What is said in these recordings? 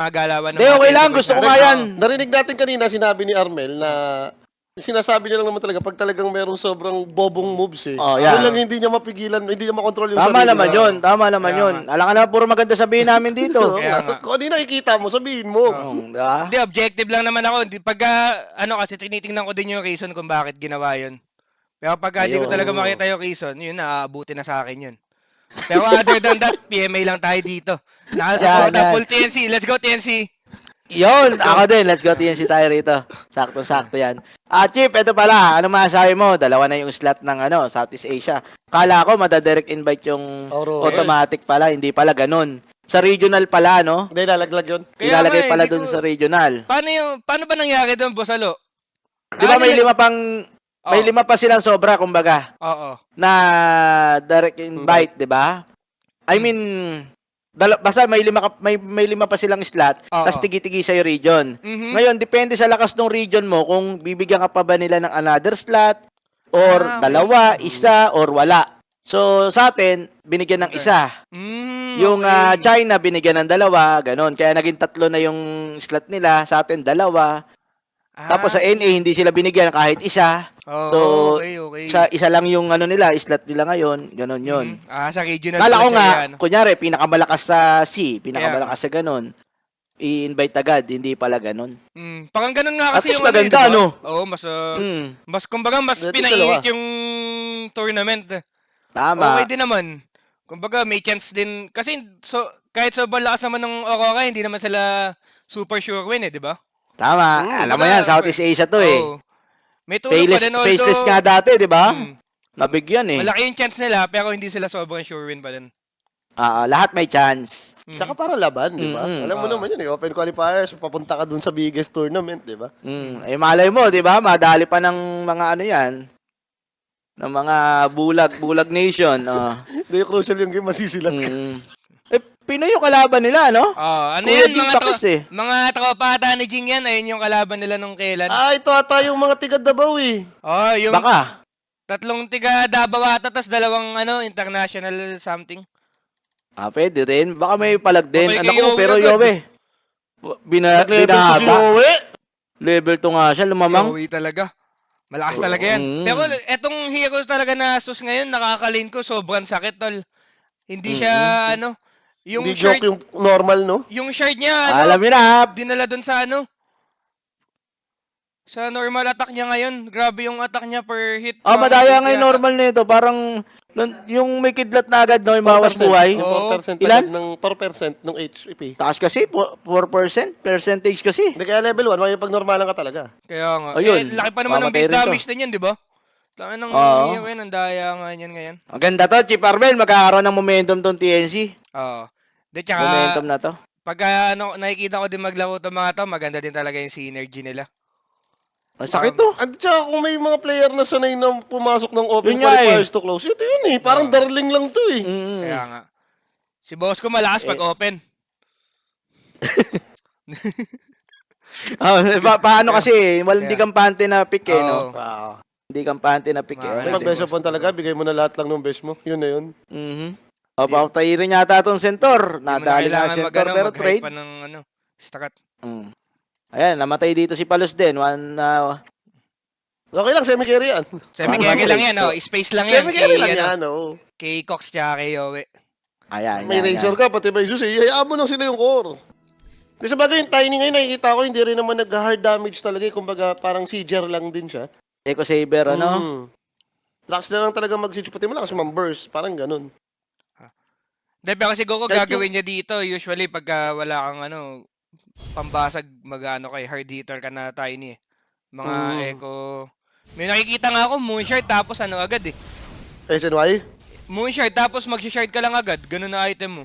mga galawan ng Hindi, mga okay lang. Teddy Boys Gusto ko natin. nga yan. Narinig natin kanina, sinabi ni Armel na sinasabi niya lang naman talaga pag talagang merong sobrang bobong moves eh. Oh, yan. Yun lang hindi niya mapigilan, hindi niya makontrol yung Tama sarili naman niya. yun. Tama naman Kaya yun. Alam ka na, puro maganda sabihin namin dito. Kaya nga. Kung ano yung nakikita mo, sabihin mo. Diba? Hindi, objective lang naman ako. Pagka, kasi tinitingnan ko din yung reason kung bakit ginawa yun. Pero pagka hindi ko Ayun. talaga makita yung reason, yun, naaabuti na sa akin yun. Pero other than that, PMA lang tayo dito. Nakasupport na Yan. full TNC. Let's go, TNC! Yun, ako din. Let's go TNC tayo rito. Sakto-sakto yan. Chip, ito pala. Ano masasabi mo? Dalawa na yung slot ng Southeast Asia. Kala ko madadirect invite yung automatic pala. Hindi pala ganun. Sa regional pala, no? Hindi, lalaglag yun. Ilalagay pala hindi dun ko- sa regional. Paano ba nangyari doon, Bosalo? Di ba may lima pang... May lima pa silang sobra, kumbaga, Oo. na direct invite, di ba? I mean, basta may lima pa silang slot, Oo. tas tigi-tigi sa region. Mhm. Ngayon, depende sa lakas ng region mo kung bibigyan ka pa ba nila ng another slot, or Okay. dalawa, isa, or wala. So, sa atin, binigyan ng isa. Yung okay. China, binigyan ng dalawa, ganon. Kaya naging 3 na yung slot nila, sa atin, 2. Tapos sa NA, hindi sila binigyan kahit isa. Oh, So, okay. Sa isa lang yung slot nila ngayon, ganon yun. Sa regional. Kala ko slot nga, yan. kunyari, pinakamalakas sa C, pinakamalakas sa ganon, i-invite agad, hindi pala ganon. Parang ganun nga At kasi least yung maganda, diba? ano? Oo, mas kumbaga, mas At least pinainit dalawa. yung tournament. Tama. Okay din naman. Kumbaga, may chance din. Kasi, kahit sobrang lakas naman ng Aurora, hindi naman sila super sure win di ba? Tama. Alam mo yan, Southeast Asia to eh. Oo. May tulong pa din, Faceless nga dati, di ba? Mm. Nabigyan eh. Malaki yung chance nila, pero hindi sila sobrang sure win pa din. Lahat may chance. Tsaka para laban, di ba? Mm-mm. Alam mo naman yun eh, open qualifiers, papunta ka dun sa biggest tournament, di ba? Eh malay mo, di ba? Madali pa ng mga yan. Ng mga bulag nation. Hindi crucial yung game, masisilat ka. Pinoy yung kalaban nila, no? Ano Kuya yan, Jing Pakis eh. mga tropa ata ni Jing yan, ayun yung kalaban nila nung kailan. Ito ata yung mga tiga Davao eh. Yung Baka. 3 tiga Davao ata, tas 2 international something. Pwede rin. Baka may palag din. Okay, Ano kay ko, Yowie pero agad. Yowie. Nag-level ko si Binahaba. Yowie. Level 2 nga siya, lumamang. Yowie talaga. Malakas talaga yan. Pero etong heroes talaga na Asus ngayon, nakakalin ko, sobrang sakit, tol. Hindi siya, yung Hindi shard, joke yung normal, no? yung shard niya, Alam niyo na. dinala dun sa sa normal attack niya ngayon. Grabe yung attack niya per hit. Madaya nga yung normal na ito. Parang, yung may kidlat na agad, no? Yung mawas 4%, buhay. Yung 4% Ilan? ng 4% ng HP. Taas kasi, 4%. Percentage kasi. Hindi kaya level 1, may pag normalan ka talaga. Kaya nga. Ayun, Laki pa naman ng mamatay base rin to. damage na yan, di ba? Laki ng Oo. hero yan, ang daya nga yan ngayon. Ang ganda to, Chip Arbel. Magkakaroon ng momentum tong TNC. Oo. De, tsaka, Momentum na to. pagka nakikita ko din maglaro itong mga to, maganda din talaga yung synergy nila. Ang sakit to. At saka kung may mga player na sanay na pumasok ng open Yun nga qualifiers to close, ito yun eh. Parang darling lang to eh. Kaya nga. Si boss ko malakas pag open. Paano kasi, hindi kampante na pick eh, no? Oo. Hindi kampante na pick eh. Mga Kung mag-best of one talaga, bigay mo na lahat lang ng best mo. Yun na yun. Papatayirin yata itong Centaur. Hindi mo na Nadali nga kailangan Centaur pero mag-hype trade. pa ng strat. Ayan, namatay dito si Palos din. Okay lang, semi-carry yan. Semi-carry lang yan, space lang yan. Semi-carry lang Kay, yan, oh. kay Cox tsaka kay Yowie. Ayan, May Razor ka, pati may Zeus eh. Hayaan mo lang sila yung core. Di sa bagay, yung Tiny ngayon, nakikita ko, hindi rin naman nag-hard damage talaga eh. Kumbaga, parang Seeger lang din siya. Eco Saber, ano? Lakas na lang talaga mag-siege, pati malakas mag-burst. Parang ganun. Hindi, pero siguro Kahit gagawin niya dito, usually pagka wala kang pambasag kay hard hitter ka na Tiny eh. Mga eco. May nakikita nga ako, moonshard tapos agad eh. SNY? Moonshard tapos mag-shard ka lang agad, ganun na item mo.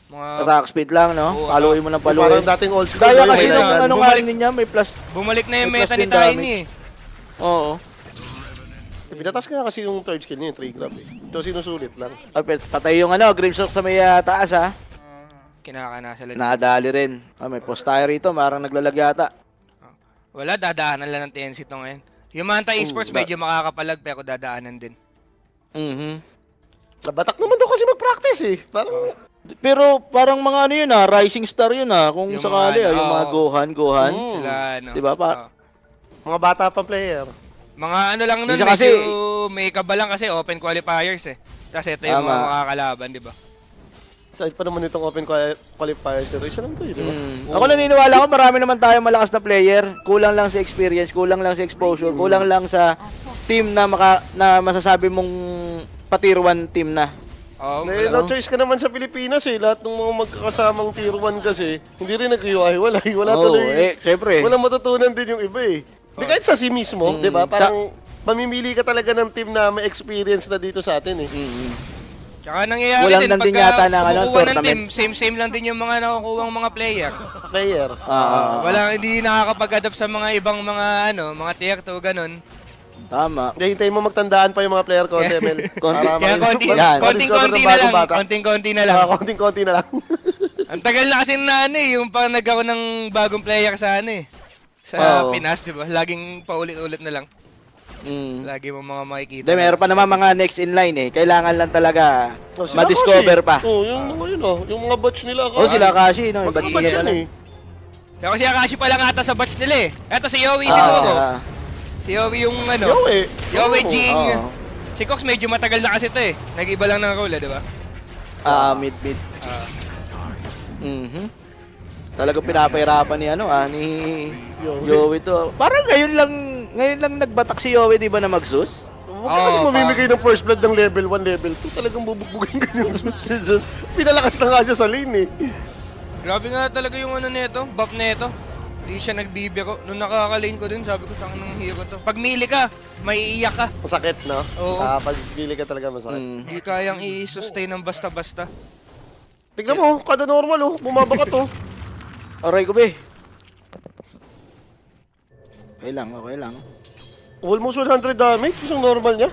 Mga Attack speed lang, no? Oo, Paluin mo ng paluin. Parang dating old school. Kaya no? kasi May nung nagano. nga niya, may plus. bumalik na yung May meta plus ni din damage. Tiny eh. Oo. Pinatas ka kasi yung third skill niya, yung 3 grab eh. Ito sinusulit lang. Patay yung Grimstock sa may taas, ha? Kinakanasa lang. Nadali rin. May post tayo rito, parang naglalag yata. Wala, dadaanan lang ng TNC to ngayon. Yung Manta Esports medyo makakapalag pero dadaanan din. Nabatak naman daw kasi mag-practice eh. Parang Pero parang mga ano yun rising star yun kung Yung sakali mga ano, yung mga oo. Gohan. Sila, ano. Di ba, pa? Oo. Mga bata pa player. Mga ano lang nun, Minsan medyo kasi- may kabalang kasi open qualifiers eh. Kasi ito yung mga Tama. makakalaban, di ba? Side pa naman itong open qualifiers. Pero isa lang to, di ba? Ako naniniwala ko marami naman tayong malakas na player. Kulang lang sa experience, kulang lang sa exposure, kulang lang sa team na na masasabi mong pa-tier 1 team na. Oo, No choice ka naman sa Pilipinas eh. Lahat ng mga magkakasamang tier 1 kasi, hindi rin nag-iwalay. Wala Oo, tuloy. syempre. Walang matutunan din yung iba eh. Di kahit sa si mismo, di ba? Parang mamimili ka talaga ng team na may experience na dito sa atin eh. Tsaka nangyayari Kulang din lang din pagka yata ng, kumukuha ng tournament. team, same lang din yung mga nakukuhang mga player. Player. Hindi nakakapag-adapt sa mga ibang mga tier 2 ganun. Tama. Hindi, hintayin mo magtandaan pa yung mga player ko, Demel. Kaya Yan. konting-konti na lang, konting-konti na lang. Konting-konti na lang. Ang tagal na kasi na yung pag nagkaroon ng bagong player sa sa Oo. Pinas, di ba? Laging paulit-ulit na lang. Mm. Lagi mo mga makikita. Hindi, meron pa naman mga next in line eh. Kailangan lang talaga Sila ma-discover kasi. pa. Yung mga batch nila. Sila kasi, no? Yung batch Batch nila. yan eh. Kaya kasi Akashi pa lang ata sa batch nila eh. Eto si Yowie Ah, siguro. ah. Si Yowie yung Yowie. Jing. Oo. Si Cox medyo matagal na kasi to eh. Nag-iba lang ng role, di ba? Mid. Ah. Mhm. Talagang pinapahirapan ni Yowie to. Parang ngayon lang nagbatak si Yowie, di ba, na magsus? Huwag ka kasi Oo, mamimigay ng first blood ng level 1, level 2. Talagang bubugbugin ka niyo. Si Zeus. Pinalakas na nga siya sa lane eh. Grabe nga talaga yung nito, buff nito. Hindi siya nagbibiro. Nung nakaka-lane ko din, sabi ko, tang ng hero to. Pag mili ka, maiiyak ka. Masakit, no? Oo. Pag bili ka talaga masakit. Hindi kayang i-sustain ng basta-basta. Tignan mo, kada normal bumaba ka to. Aray ko, be. Okay lang. Almost 100 damage, isang normal niya.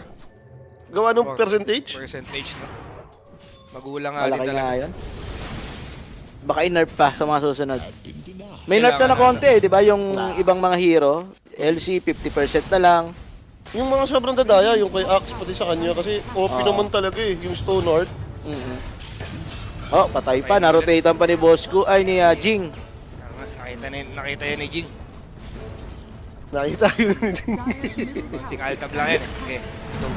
Gawa ng percentage. Percentage, no? Magulang nga din Malaki talaga. nga yun. Baka i-nerf pa sa mga susunod. May nerf Kailangan na konti, di ba? Yung ibang mga hero, LC 50% na lang. Yung mga sobrang dadaya, yung kay Axe pati sa kanya kasi OP naman talaga eh, yung Stone Heart. Oh, patay pa. Narotatean pa ni Bosco. Ay, ni Jing. Nakita yun ni Jing. Nakita yun. Konting altab lang yan eh. Okay, let's go.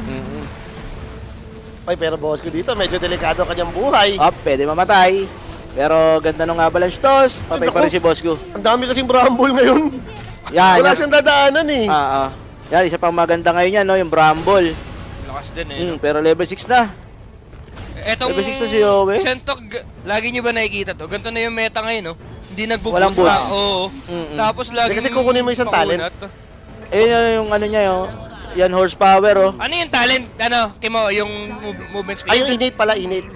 Ay, pero boss ko dito, medyo delikado ang kanyang buhay. Pwede mamatay. Pero ganda nung avalanche toss. Patay pa rin si Bosco. Ang dami kasing Bramble ngayon. Yan. Wala siyang dadaanan eh. Yan, isa pang maganda ngayon yan, no? Yung Bramble. Lakas din eh. No? Pero level 6 na. Etong Level 6 na si Yowie. Sentok, lagi nyo ba nakikita to? Ganito na yung meta ngayon, no? Hindi nagbo-boost Walang boost. na. Oo. Tapos lagi Kasi kukunin mo isang talent. Yung ano niya, yan horsepower, Ano yung talent? Kimo, yung movement speed? Ay, yung innate pala, innate.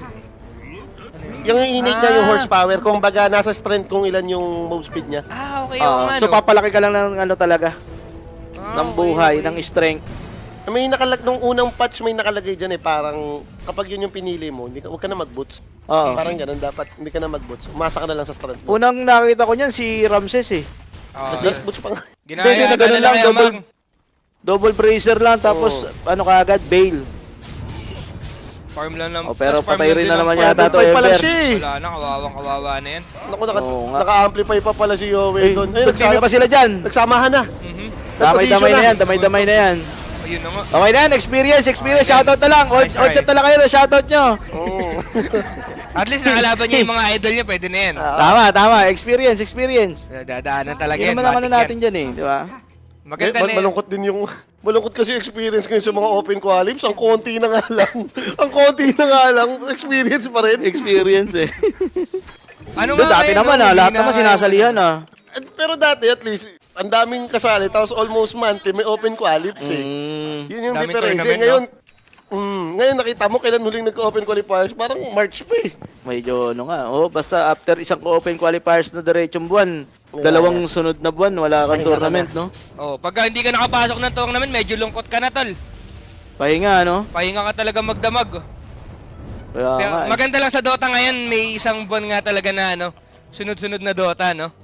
Yung innate niya yung horsepower, kung baga nasa strength kung ilan yung move speed niya. Okay yung So papalaki ka lang ng talaga. Ng okay, buhay, okay. ng strength. May nung unang patch may nakalagay dyan parang kapag yun yung pinili mo, huwag ka na mag-boots. Oo. Parang ganun dapat, hindi ka na mag-boots. Umasa ka na lang sa strength. Unang nakita ko niyan si Ramses eh. Nag-last boots pa nga. Ginaya Hindi, ganun nila lang, kaya double- Mang. Double bracer lang tapos ano kaagad, bail. Farm lang ng... Pero farm patay lang rin din na ng naman farm. yata to, Amplify pala Ever. siya eh. Wala na, kawawa na yan. Naku, Oo nga. naka-amplify pa pala si Yowie doon. Ay, Sino pa sila dyan? nagsamahan na. Damay-damay na yan, damay-damay na yan. Ayun na nga. Okay na yan, experience, shoutout na lang. Nice All chat na lang kayo, shoutout nyo. Oo. At least nakalaban niya yung mga idol niya, pwede na yan. Tama, experience. Dadaanan talaga Yun yan. naman ang ano matik natin yan. dyan eh, di ba? Maganda na yan. Malungkot din yung... Malungkot kasi yung experience ngayon sa mga open qualims. Ang konti na nga lang. Ang konti na nga lang. Experience pa rin. Experience eh. Ano Doon, dati ngayon, naman no? lahat Hindi naman na- sinasalihan Pero dati at least, ang daming kasali. Tapos almost monthly, may open qualims eh. Mm. Yun yung Daming difference. tournament, Ngayon, ngayon nakita mo kailan huling nagka-open qualifiers. Parang March pa eh. Medyo ano nga. Basta after isang open qualifiers na diretsong buwan, dalawang sunod na buwan, wala kang tournament, no? Pagka hindi ka nakapasok ng tournament, medyo lungkot ka na, tol. Pahinga, no? Pahinga ka talaga magdamag. Kaya Pero nga eh. maganda lang sa Dota ngayon, may isang buwan nga talaga na sunod-sunod na Dota, no?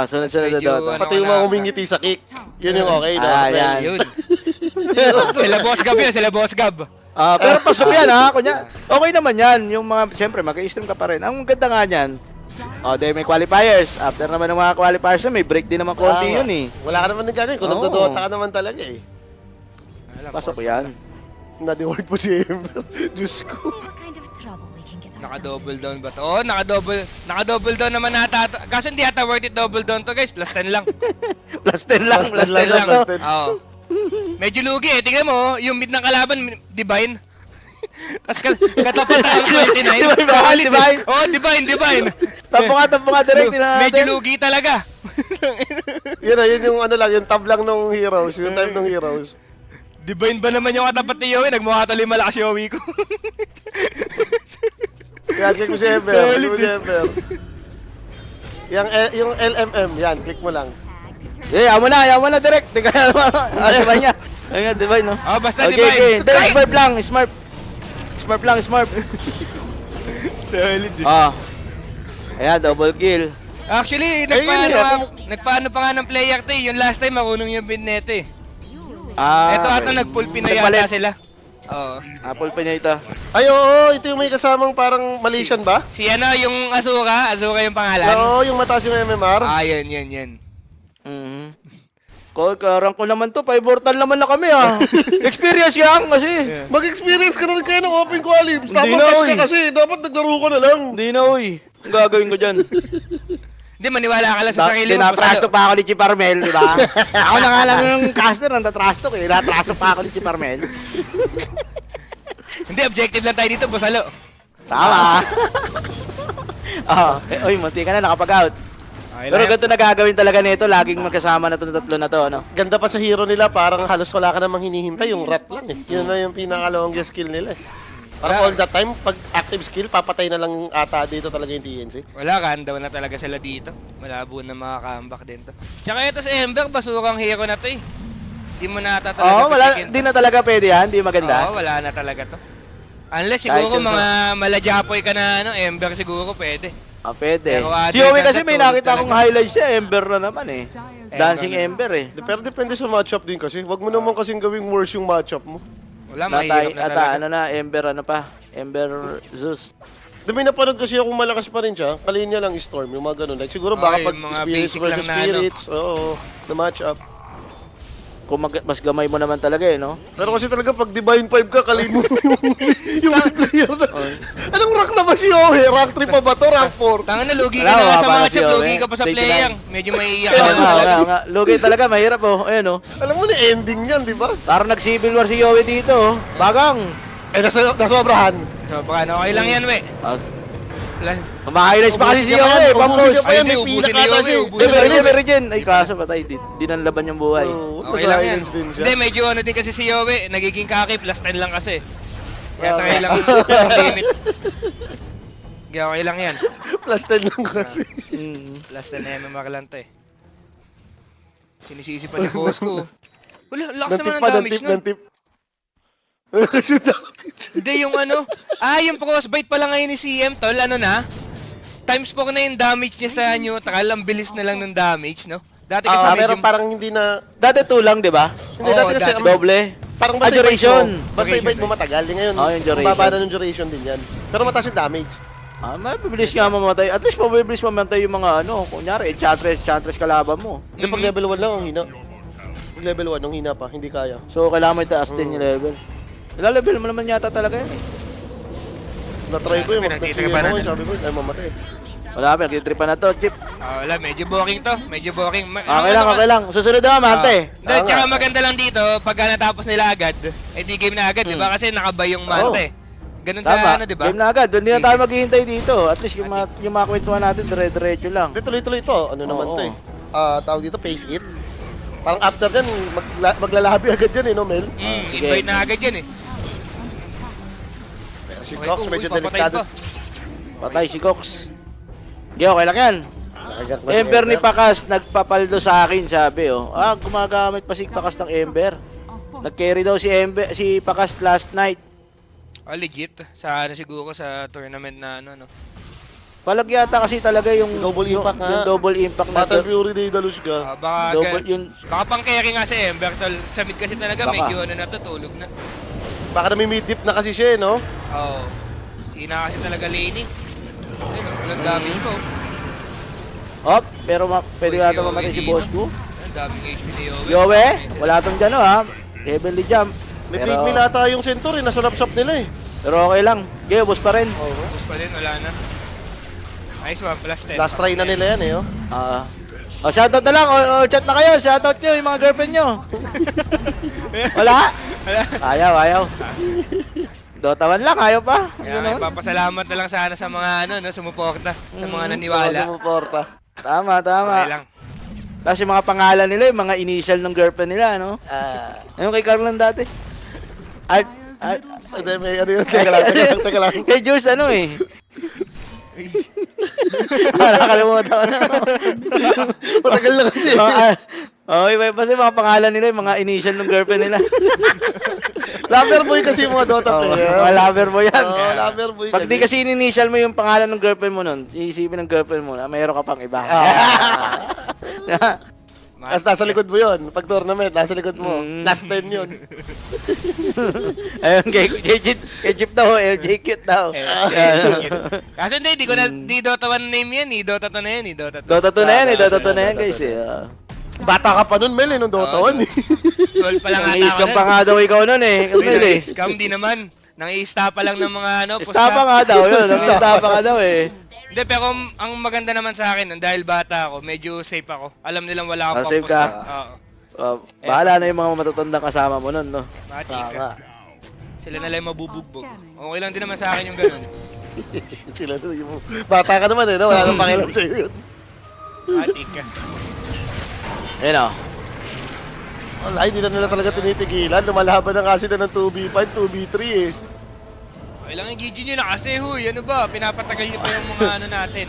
Sunod-sunod na Medyo Dota. Pati yung mga humingiti sa kick. Yun yung okay na. Yan. Yun. Sila Boss Gab yun, sila Boss Gab. Pero pasok yan ha. Kunya, okay naman yan. Yung mga, siyempre, mag-i-stream ka pa rin. Ang ganda nga niyan. Dahil may qualifiers. After naman ng mga qualifiers may break din naman konti yun eh. Wala ka naman din gagawin. Kung Oo. nagdodota ka naman talaga eh. Pasok yan. Na-reward po si Ember. Diyos ko. What kind of trouble we can get ourselves Naka-double down ba to? Oo, naka-double down naman nata. Kaso hindi ata worth it double down to guys. Plus 10 lang. Plus 10 lang. Plus Plus 10 10 lang. plus to. 10. Oo. Medyo lugi eh. Tingnan mo, yung mid ng kalaban, Divine. Tapos katapat ang 29. Divine ba? Solid eh. Divine? Oo, Divine. Tapo nga direct. Tingnan Medyo natin. lugi talaga. Yun yung ano lang, yung tab lang nung Heroes. Yung time nung Heroes. Divine ba naman yung katapat ni Yowie? Nagmukha tuloy malakas yung Yowie ko. Yan, click mo si Ember. Solid Click mo si Ember. Yung LMM, yan, click mo lang. Yaman na direct. Tingnan mo. Divine niya. Ayun, Divine no. Basta Okay, Divine. okay. Direct, smurf lang. Smurf. Solid. Ayan, double kill. Actually, nagpaano pa nga ng player to eh. Yung last time, marunong yung bin neto eh. Ito ata nag-full pin na yata sila. Oo. Apple pa niya ito. Ay, oo, ito yung may kasamang parang Malaysian ba? Si ano, yung Azuka yung pangalan. Oo, yung mataas yung MMR. Yan. Karang ko naman to, 5 mortal naman na kami Experience yan kasi. Mag-experience ka na rin kayo ng open qualips. Hindi Dapat na, pass oy. ka kasi. Dapat naglaro ka na lang. Hindi na Ang gagawin ko dyan. Hindi, maniwala ka lang sa sarili mo. Tinatrash pa ako ni Chiparmel, di ba? Ako na nga lang yung caster, natatrash talk eh. Natrash pa ako ni Chiparmel. Hindi, objective lang tayo dito, Bosalo. Tama. Oy, munti ka na, nakapag-out. Okay Pero lang yan. ganito na gagawin talaga nito, laging magkasama na itong tatlo na to, ano? Ganda pa sa hero nila, parang halos wala ka namang hinihintay. Yung rat lang eh. Yun na yung pinaka-longest skill nila eh. Parang all the time, pag active skill, papatay na lang ata dito talaga yung TNC. Wala, rundown na talaga sila dito. Malabo na mga comeback din to. Tsaka ito si Ember, basurang hero na to eh. Hindi mo na ata talaga pitikin to. Di na talaga pwede yan, di maganda. Oo, wala na talaga to. Unless siguro Kahit yung mga malajapoy ka na Ember siguro pwede. Pwede. Pero other Si Yowie than kasi that, may tulog nakita akong talaga. highlights siya, Ember na naman eh. Dancing Ember eh. Pero depende sa matchup din kasi. Wag mo naman kasing gawing worse yung matchup mo. Wala, mahirap na talaga. Ember Zeus. Di may napanood kasi akong malakas pa rin siya. Kalinya lang Storm, yung mga ganun. Like siguro baka Okay, pag yung mga spirits basic versus lang na ano. spirits, oo, na matchup. Kung mas gamay mo naman talaga eh, no? Pero kasi talaga pag Divine 5 ka, kalin mo yung player na. Anong rank na ba si Yowie? Rank 3 pa ba to? Rank 4? Tanga na, lugi ka Wala, na nga sa wala matchup, si Yowie. lugi ka pa sa 39. player. Medyo maiiyak ka Oo na nga, talaga. oo nga. Lugay talaga, mahirap oh. Ayun oh. Alam mo na ending yan, di ba? Parang nag-civil war si Yowie dito oh. Bagang. Eh, nasobrahan. So, baka okay lang yan, we. Ma-highlights pa kasi si Yowie, Ubusin niya pampus. pa yan, Ay, may di, pila ubusin ka ni kasi. Yowie, ubusin. May regen. Ay kaso patay, di nanlaban yung buhay. Okay lang yan. din siya. Hindi, medyo ano din kasi si Yowie, nagiging kaki, plus 10 lang kasi. Kaya try lang limit. Kaya okay lang yan. Plus 10 lang kasi. Plus 10 na MMR lang to eh. Sinisisi pa ni boss ko. Wala, lakas Nantip naman pa, ng damage nun. nantip. Shoot damage. Hindi, yung ano. Yung frostbite pala ngayon ni CM, tol. Ano na? Times 4 na yung damage niya sa neutral. Ang bilis na lang ng damage, no? Dati kasi Pero medyo... parang hindi na... Dati 2 lang, di ba? Hindi, Oo, dati kasi... dati. Doble. Parang basta duration. Basta i-bite mo matagal. Di ngayon, yung duration. baba na ng duration din yan. Pero mataas yung damage. Mabilis nga mamatay. At least mabilis mamatay yung mga ano. Kunyari, enchantress kalaban mo. Hindi, pag level 1 lang ang hina. Pag level 1, ang hina pa. Hindi kaya. So, kailangan mo itaas din yung level. Ilalevel mo naman yata talaga yan eh. Na-try ko yung Pinagtitigan mag-nag-CM pa ako. natin. Sabi ko, ay mamatay. Wala pa, nagtitripan na to, Chip. Wala, medyo boring to. Medyo boring. Okay lang. Susunod naman, Mante. Hindi, tsaka maganda lang dito, pagka natapos nila agad, di game na agad, di ba? Kasi nakabay yung Mante. Ganun sa Tama, ano, di ba? game na agad. Hindi na tayo maghihintay dito. At least yung mga kwentuhan natin, dire-diretso lang. Hindi, tuloy-tuloy ito. Ano naman Oo. to eh. Tawag dito, pace it. Parang after dyan, maglalabi agad yan eh, no, Mel? sige. Invite na agad yan eh. Si Okay, Cox, uy, medyo papatay delikado. pa. Patay si Cox. Okay, okay lang yan. Nakagak na si Ember ni Pakas, nagpapaldo sa akin, sabi oh. Gumagamit pa si Pakas ng Ember. Nag-carry daw si Pakas last night. Legit. Sa ano siguro sa tournament na ano, no? Palag yata kasi talaga yung Double impact yung nga. double impact na Battle Fury ni Dalushka. Baka double yun. baka pang carry nga si Ember, tol. Sa mid kasi talaga Baka. medyo ano na to, tulog na. Baka nami-mid dip na kasi siya, no? Oo. Hindi na kasi talaga laning. Ayun, walang damage ko. Op, pero pwede Uy, yata Yowie mamatay si dito. boss ko. Ang daming HP ni Yowie. Yowe, wala tong dyan ha. Heavenly jump. May Pero, big meal ata yung center eh. Nasa lapsop nila eh. pero okay lang. Geo, boss pa rin. Tapos pa din, wala na. Nice one, plus 10. Last try na nila yan eh, oh. Shoutout na lang. O, chat na kayo. Shoutout nyo yung mga girlfriend nyo. Wala? Ayaw. Dota 1 lang, ayaw pa. Kaya Ganun. papasalamat na lang sana sa mga sumuporta, sa mga naniwala. Sumuporta. Tama. Okay lang. Tapos yung mga pangalan nila, yung mga initial ng girlfriend nila, no? Ano kay Carlon dati? Art. Hindi, may ano yun. Teka lang. Kay Jules, ano eh? Nakakalimutan ko na. Matagal na kasi. Okay, basta yung mga pangalan nila, yung mga initial ng girlfriend nila. Lover boy kasi yung mga Dota player. Mga lover mo yan. Oo, lover boy Pag di kasi in-initial mo yung pangalan ng girlfriend mo nun, iisipin ng girlfriend mo na mayroon ka pang iba. Tapos nasa likod mo yun. Pag tournament, nasa likod mo. Last 10 yun. Ayun, kay Jeep daw, LJ cute daw. Kaso hindi ko na, di Dota 1 name yan, Dota 2 na yan, Dota 2. Dota 2 na yan eh, Dota 2 na yan guys eh. Bata ka pa nun, Mel, nung Dota 1 eh. 12 pa lang ata Nang-i-scam ako pa nga daw ikaw nun eh. Uy, Kamil eh. nang-i-scam di naman. Nang-i-sta pa lang ng mga Ista pa nga daw yun, nang-ista pa nga daw eh. Hindi, pero ang maganda naman sa akin, dahil bata ako, medyo safe ako. Alam nilang wala akong Safe ka? Oo. Bahala na yung mga matatandang kasama mo nun, no? Matik ka. Sila na lang yung mabubugbog. Okay lang din naman sa akin yung ganun. Sila nun yung... Bata ka naman eh, no? Wala nang pakialam sa'yo yun. Matik ka. Ayun o. Wala, hindi na nila talaga tinitigilan. Lumalaban na kasi na ng 2v5, 2v3 eh. Okay lang, i-GG nyo na kasi, huy. Ano ba? Pinapatagal nyo pa yung mga natin.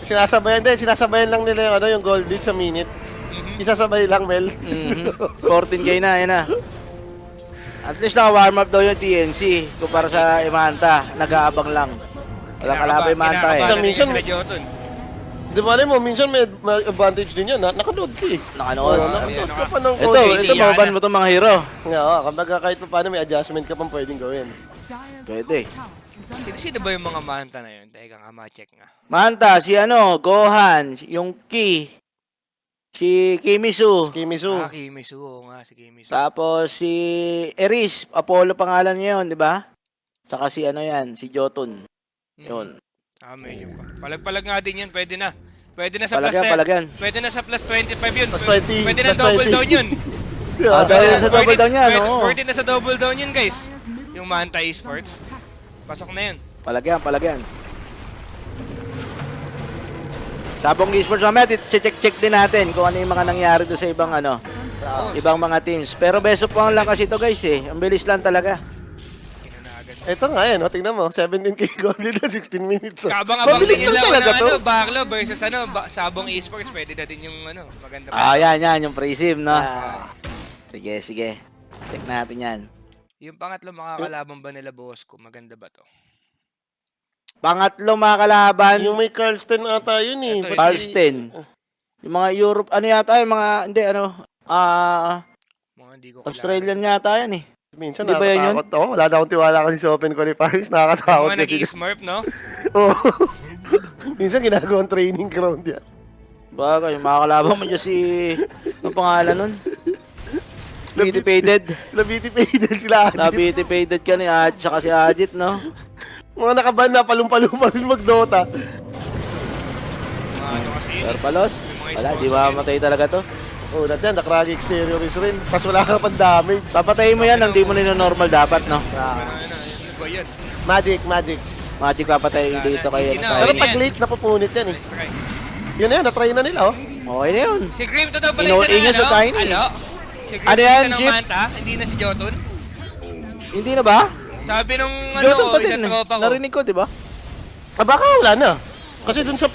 Sinasabayan lang nila yung, yung gold lead sa minute. Isasabay lang, Mel. 14k na, yun na. At least naka-warm up daw yung TNC kumpara sa Imanta. Nag-aabang lang. Walang kalaban yung Imanta eh. Kinakabahan Minsan- sila Jotun. Di ba alam mo, minsan may advantage din yan. Nakanood ka eh. Nakanood. Nakanood ka pa ng Ito, code. ito, maban mo itong mga hero. Nga, kumbaga kahit pa paano may adjustment ka pang pwedeng gawin. Pwede. Sino ba yung mga manta na yun? Teka nga, ma-check nga. Manta, si Gohan, yung Ki, si Kimisu, Kimisu. Kimisu, oo nga, si Kimisu. tapos si Eris, Apollo pangalan niya yun, di ba? Saka si si Jotun. Yun. Medyo pa. Palag-palag nga din yun, pwede na. Pwede na sa Palagyan, plus 10. palagyan. Pwede na sa plus 25 yun. Plus 20, Pwede na plus double 20. down yun. Dahil sa double down yan, oo. Pwede na sa double down yun, guys. Yung Manta Esports. Pasok na yun. Palagyan. Sabong Esports mamaya, check din natin kung ano yung mga nangyari doon sa ibang ibang mga teams. Pero best of 1 lang kasi ito guys eh. Ang bilis lang talaga. Kinanagan. Ito nga yan, tingnan mo. 17k gold lead na 16 minutes. Kabang-abang Mabilis din yun lang talaga to. ng Baclo versus Sabong Esports. Pwede na din yung maganda pa. Yan, yung pre-sim, no? Sige. Check natin yan. Yung pangatlo, makakalaban ba nila boss ko? Maganda ba to? Pangatlo mga kalaban, Yung may Carlston ata yun eh. Ito, Carlsten. Yung mga Europe, yata yung mga, Mga hindi ko kilala. Australian yata yan eh. Minsan Di ba yan nakakatakot ako. Wala na akong tiwala kasi sa open qualifiers. Nakakatakot Mga kasi. nag-i-smurf, no? Oo. Minsan ginagawang training ground yan. Baka yung mga kalaban mo dyan ang pangalan nun? BT-faded. Sila BT-faded sila. Na BT-faded ka ni Ajit, saka si Ajit, no? Mga nakaban na palumpa-lumpa rin mag-Dota. Mga kasi yun. Pero palos, wala, di mamatay talaga to. Oo, natin, nakragi exterior is rin. Pas wala ka pang damage. Papatayin mo yan, hindi mo normal dapat, no? Ano ba yun? Magic. Magic papatayin dito kayo. Hindi na, Pero Ayun pag yan. late, napupunit yan eh. Nice try. Yun na yan, na-try na nila oh. Okay na yun. Si Grim, totoo pala Inuwi isa niya ng sa Tiny. Ano? Si Grim, Ano yan, isa ng Jeep? Manta, hindi na si Jotun. Hindi na ba? Sabi nung Jordan pa isang din eh. tropa ko. Narinig ko, di ba? Ah, baka wala na. Kasi dun sa